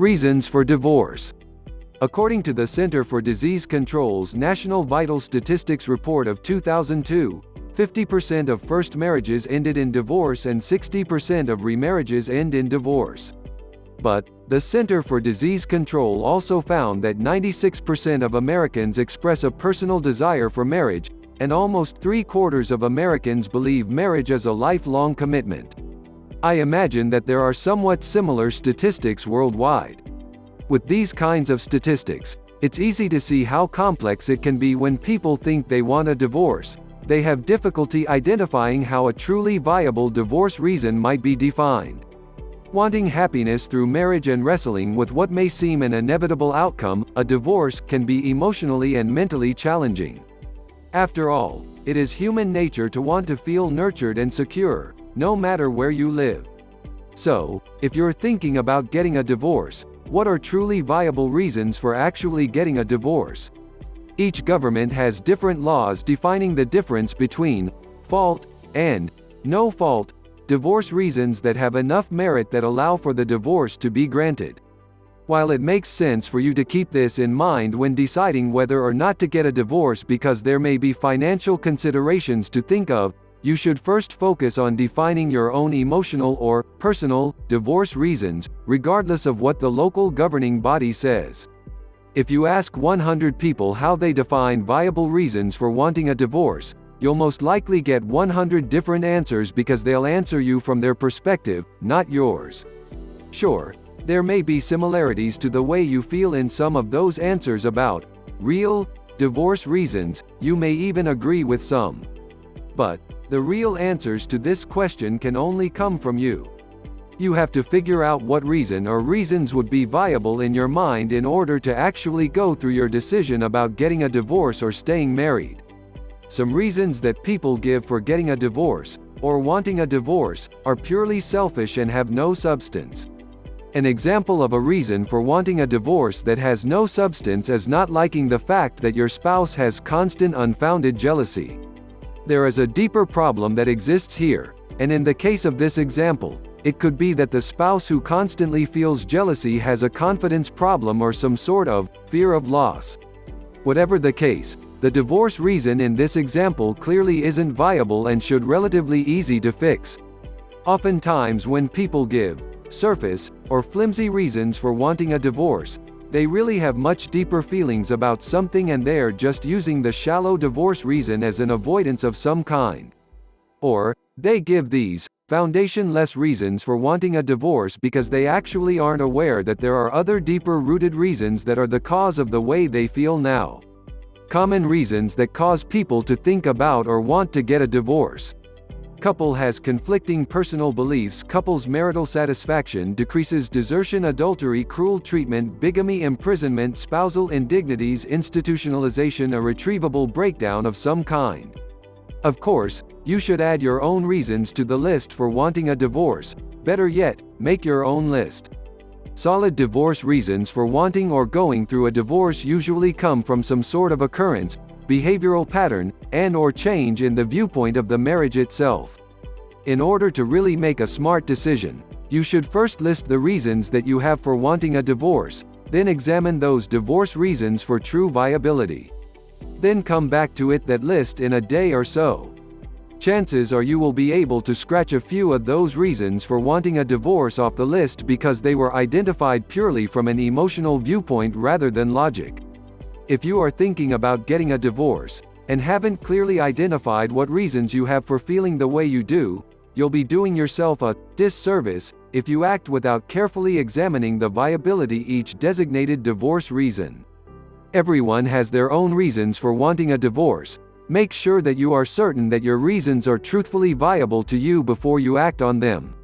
Reasons for divorce. According to the Center for Disease Control's National Vital Statistics Report of 2002, 50% of first marriages ended in divorce and 60% of remarriages end in divorce. But, the Center for Disease Control also found that 96% of Americans express a personal desire for marriage, and almost 3/4 of Americans believe marriage is a lifelong commitment. I imagine that there are somewhat similar statistics worldwide. With these kinds of statistics, it's easy to see how complex it can be when people think they want a divorce. They have difficulty identifying how a truly viable divorce reason might be defined. Wanting happiness through marriage and wrestling with what may seem an inevitable outcome, a divorce, can be emotionally and mentally challenging. After all, it is human nature to want to feel nurtured and secure, no matter where you live. So, if you're thinking about getting a divorce, what are truly viable reasons for actually getting a divorce? Each government has different laws defining the difference between fault and no fault divorce reasons that have enough merit that allow for the divorce to be granted. While it makes sense for you to keep this in mind when deciding whether or not to get a divorce because there may be financial considerations to think of, you should first focus on defining your own emotional or personal divorce reasons, regardless of what the local governing body says. If you ask 100 people how they define viable reasons for wanting a divorce, you'll most likely get 100 different answers because they'll answer you from their perspective, not yours. Sure, there may be similarities to the way you feel in some of those answers about real divorce reasons. You may even agree with some. But the real answers to this question can only come from you. You have to figure out what reason or reasons would be viable in your mind in order to actually go through your decision about getting a divorce or staying married. Some reasons that people give for getting a divorce, or wanting a divorce, are purely selfish and have no substance. An example of a reason for wanting a divorce that has no substance is not liking the fact that your spouse has constant unfounded jealousy. There is a deeper problem that exists here, and in the case of this example, it could be that the spouse who constantly feels jealousy has a confidence problem or some sort of fear of loss. Whatever the case, the divorce reason in this example clearly isn't viable and should relatively easy to fix. Oftentimes when people give surface or flimsy reasons for wanting a divorce, they really have much deeper feelings about something and they're just using the shallow divorce reason as an avoidance of some kind. Or, they give these foundation-less reasons for wanting a divorce because they actually aren't aware that there are other deeper-rooted reasons that are the cause of the way they feel now. Common reasons that cause people to think about or want to get a divorce. Couple has conflicting personal beliefs. Couple's marital satisfaction decreases. Desertion, adultery, cruel treatment, bigamy, imprisonment, spousal indignities, institutionalization, a retrievable breakdown of some kind. Of course, you should add your own reasons to the list for wanting a divorce. Better yet, make your own list. Solid divorce reasons for wanting or going through a divorce usually come from some sort of occurrence, behavioral pattern, and/or change in the viewpoint of the marriage itself. In order to really make a smart decision, you should first list the reasons that you have for wanting a divorce, then examine those divorce reasons for true viability. Then come back to that list in a day or so. Chances are you will be able to scratch a few of those reasons for wanting a divorce off the list because they were identified purely from an emotional viewpoint rather than logic. If you are thinking about getting a divorce, and haven't clearly identified what reasons you have for feeling the way you do, you'll be doing yourself a disservice if you act without carefully examining the viability each designated divorce reason. Everyone has their own reasons for wanting a divorce. Make sure that you are certain that your reasons are truthfully viable to you before you act on them.